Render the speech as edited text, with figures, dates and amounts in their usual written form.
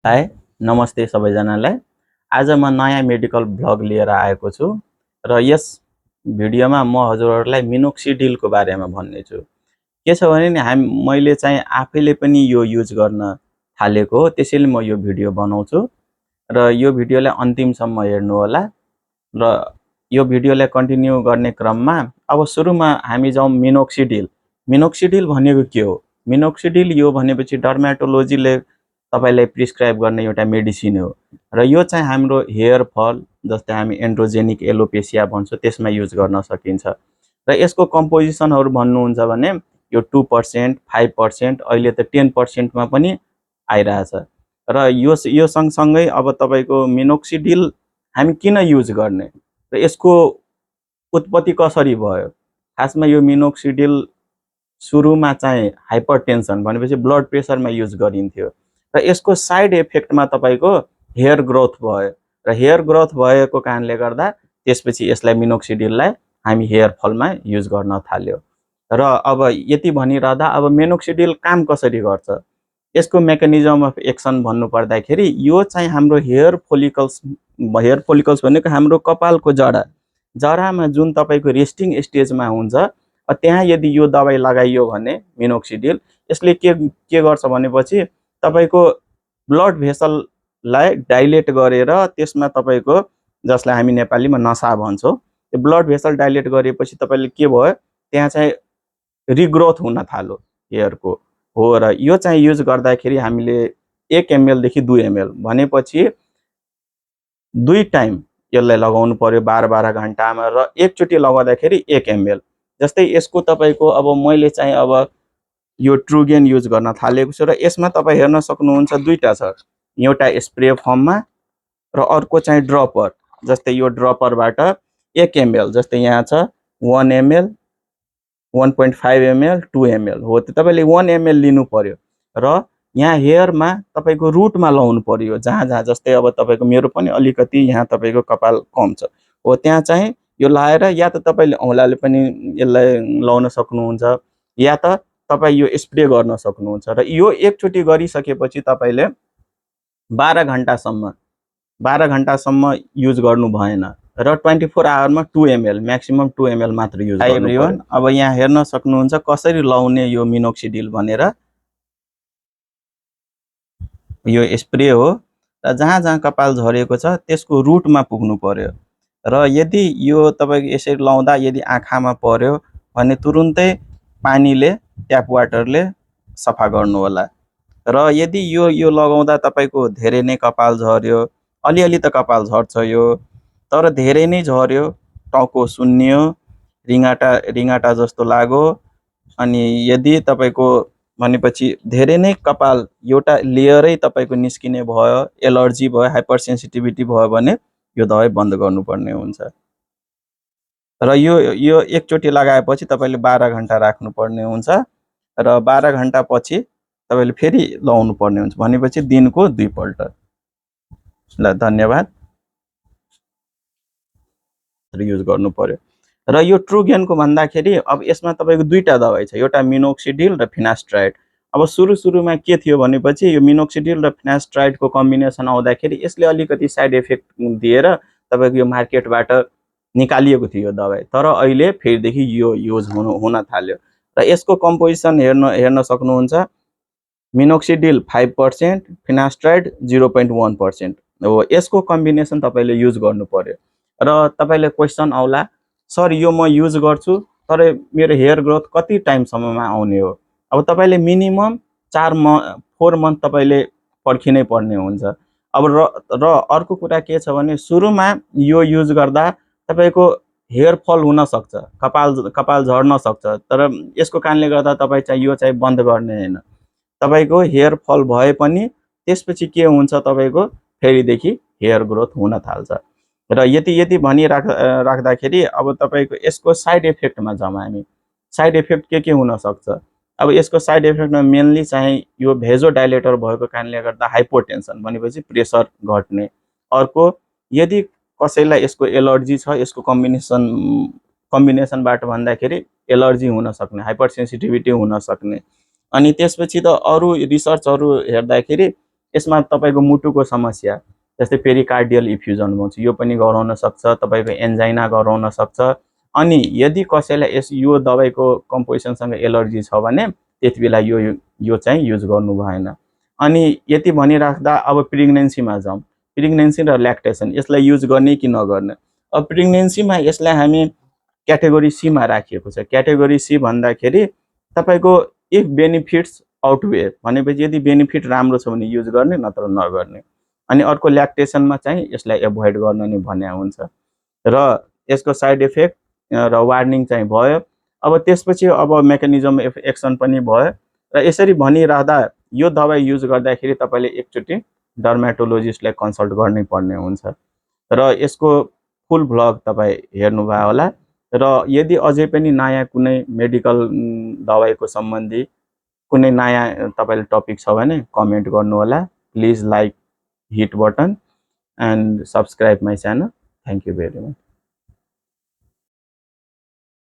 हाय नमस्ते सबैजनालाई। आज म नयाँ मेडिकल भ्लग लिएर आएको छु र यस भिडियोमा म हजुरहरूलाई मिनोक्सिडिलको बारेमा भन्ने छु। के छ भने नि मैले चाहिँ आफैले पनि यो युज गर्न थालेको हो, त्यसैले म यो भिडियो बनाउँछु र यो भिडियोलाई अन्तिमसम्म हेर्नु होला। र यो भिडियोलाई कन्टिन्यू गर्ने क्रममा अब सुरुमा हामी जाउँ मिनोक्सिडिल। मिनोक्सिडिल भनेको के हो? मिनोक्सिडिल यो भनेपछि डर्माटोलोजीले तपाईलाई प्रिस्क्राइब गर्ने एउटा मेडिसिन हो र यो चाहिँ हाम्रो हेयर फल जस्तै हामी एन्ड्रोजेनिक एलोपेसिया भन्छौँ त्यसमा युज गर्न सकिन्छ। र यसको कम्पोजिसनहरू भन्नुहुन्छ भने यो 2%, 5%, अहिले त 10% मा पनि आइरहेछ। र यो सँगसँगै अब तपाईको मिनोक्सिडिल हामी किन युज गर्ने र यसको उत्पत्ति कसरी भयो? खासमा यो मिनोक्सिडिल सुरुमा चाहिँ हाइपरटेन्सन भनेपछि ब्लड प्रेसरमा युज गरिन्थ्यो र यसको साइड इफेक्टमा तपाईको हेयर ग्रोथ भयो र हेयर ग्रोथ भएको कारणले गर्दा त्यसपछि यसलाई मिनोक्सिडिललाई हामी हेयर फलमा युज गर्न थाल्यो। र अब यति भनिरहँदा अब मिनोक्सिडिल काम कसरी गर्छ, यसको मेकानिजम अफ एक्सन भन्नु पर्दाखेरि यो चाहिँ हाम्रो हेयर फोलिकल्स भनेको हाम्रो कपालको जरामा जुन तपाईको रेस्टिङ स्टेजमा हुन्छ, त्यहाँ यदि यो दबाई लगाइयो भने मिनोक्सिडिल यसले के गर्छ भनेपछि तपाईको ब्लड भेसललाई डाइलेट गरेर त्यसमा तपाईको जसलाई हामी नेपालीमा नसा भन्छौँ, त्यो ब्लड भेसल डाइलेट गरेपछि तपाईले के भयो त्यहाँ चाहिँ रिग्रोथ हुन थाल्यो हेयरको हो। र यो चाहिँ युज गर्दाखेरि हामीले 1 ml देखि 2 ml भनेपछि 2 टाइम यसलाई लगाउनु पर्यो 12 घण्टामा र एकचोटी लगाउँदाखेरि 1 ml। जस्तै यसको तपाईको अब मैले चाहिँ अब यो ट्रुगेन युज गर्न थालेको छु र यसमा तपाई हेर्न सक्नुहुन्छ दुईटा छ, एउटा स्प्रे फर्ममा र अर्को चाहिँ ड्रपर। जस्तै यो ड्रपरबाट 1 ml जस्तै यहाँ छ 1 ml, 1.5 ml, 2 ml हो। तपाईले 1 ml लिनु पर्यो र यहाँ हेयरमा तपाईको रुटमा लाउनु पर्यो, जहाँ जस्तै अब तपाईको मेरो पनि अलिकति यहाँ तपाईको कपाल कम छ हो, त्यहाँ चाहिँ यो लाएर या त तपाईले औँलाले पनि यसलाई लाउन सक्नुहुन्छ या त तपाई यो स्प्रे गर्न सक्नुहुन्छ। र यो एकचोटी गरिसकेपछि तपाईले 12 घण्टासम्म युज गर्नु भएन र 24 आवरमा 2 ml म्याक्सिमम 2 ml मात्र युज गर्नु पर्यो। अब यहाँ हेर्न सक्नुहुन्छ कसरी लाउने यो मिनोक्सिडिल भनेर। यो स्प्रे हो र जहाँ कपाल झरेको छ त्यसको रुटमा पुग्नु पर्यो र यदि यो तपाईको यसरी लाउँदा यदि आँखामा पर्यो भने तुरुन्तै पानीले ट्याप वाटरले सफा गर्नु होला। र यदि यो लगाउँदा तपाईको धेरै नै कपाल झर्यो, अलिअलि त कपाल झर्छ यो, तर धेरै नै झर्यो, टाउको सुन्नियो, रिङाटा जस्तो लाग्यो, अनि यदि तपाईको भनेपछि धेरै नै कपाल एउटा लेयरै तपाईको निस्किने भयो, एलर्जी भयो, हाइपर सेन्सिटिभिटी भयो भने यो दबाई बन्द गर्नुपर्ने हुन्छ। र यो एकचोटी लगाएपछि तपाईले 12 घण्टा राख्नुपर्ने हुन्छ र 12 घण्टा पछि तपाईले फेरि लाउनु पर्ने हुन्छ भनेपछि दिनको 2 पल्ट। ल धन्यवाद। युज गर्नु पर्यो। र यो ट्रुगेनको भन्दाखेरि अब यसमा तपाईको दुईटा दबाई छ, एउटा मिनोक्सिडिल र फिनास्ट्राइड। अब सुरुमा के थियो भनेपछि यो मिनोक्सिडिल र फिनास्ट्राइडको कम्बिनेसन आउँदाखेरि यसले अलिकति साइड इफेक्ट दिएर तपाईको यो मार्केटबाट निकालिएको थियो दबाई, तर अहिले फेरिदेखि यो युज हुन थाल्यो। र यसको कम्पोजिसन हेर्न सक्नुहुन्छ, मिनोक्सिडिल 5%, फिनास्ट्राइड 0.1% हो। यसको कम्बिनेसन तपाईले युज गर्नु पर्यो। र तपाईले क्वेसन आउला, सर यो म युज गर्छु तर मेरो हेयर ग्रोथ कति टाइमसम्ममा आउने हो? अब तपाईले मिनिमम 4 मन्थ तपाईले पर्खिनै पर्ने हुन्छ। अब र अर्को कुरा के छ भने सुरुमा यो युज गर्दा तपाईको हेयर फल हुन सक्छ, कपाल झर्न सक्छ, तर यसको कारणले गर्दा तपाई चाहिँ यो चाहिँ बन्द गर्ने हैन। तपाईको हेयर फल भए पनि त्यसपछि के हुन्छ तपाईको फेरिदेखि हेयर ग्रोथ हुन थाल्छ। र यति भनिराख्दाखेरि अब तपाईको यसको साइड इफेक्टमा जाउँ हामी। साइड इफेक्ट के हुन सक्छ? अब यसको साइड इफेक्टमा मेनली चाहिँ यो भेजोडाइलेटर भएको कारणले गर्दा हाइपोटेन्सन भनेपछि प्रेसर घट्ने। अर्को यदि कसैलाई यसको एलर्जी छ, यसको कम्बिनेसनबाट भन्दाखेरि एलर्जी हुन सक्ने, हाइपर सेन्सिटिभिटी हुन सक्ने। अनि त्यसपछि त अरु रिसर्चहरु हेर्दाखेरि यसमा तपाईको मुटुको समस्या जस्तै पेरिकार्डियल इफ्युजन भन्छ यो पनि गराउन सक्छ, तपाईको एन्जाइना गराउन सक्छ। अनि यदि कसैलाई यो दबाईको कम्पोजिसनसँग एलर्जी छ भने त्यतिबेला यो चाहिँ युज गर्नु भएन। अनि यति भनिराख्दा अब प्रेग्नेन्सीमा जाउँ। प्रेग्नेन्सी र ल्याक्टेसन यसलाई युज गर्ने कि नगर्ने। अब प्रेग्नेन्सीमा यसलाई हामी क्याटेगोरी सी मा राखिएको छ। क्याटेगोरी सी भन्दाखेरि तपाईको इफ बेनिफिट्स आउटवे भनेपछि यदि बेनिफिट राम्रो छ भने युज गर्ने, नत्र नगर्ने। अनि अर्को ल्याक्टेसनमा चाहिँ यसलाई एभोइड गर्न नै भन्या हुन्छ र यसको साइड इफेक्ट र वार्निङ चाहिँ भयो। अब त्यसपछि अब मेकानिजम अफ एक्सन पनि भयो र यसरी भनिरहँदा यो दबाई युज गर्दाखेरि तपाईले एकचोटि डर्मेटोलोजिस्टलाई कन्सल्ट गर्नै पर्ने हुन्छ र यसको फुल भ्लग तपाई हेर्नुभयो होला। र यदि अझै पनि नयाँ कुनै मेडिकल दबाईको सम्बन्धी कुनै नयाँ तपाईले टपिक छ भने कमेन्ट गर्नु होला। Please like, hit button and subscribe my channel. Thank you very much.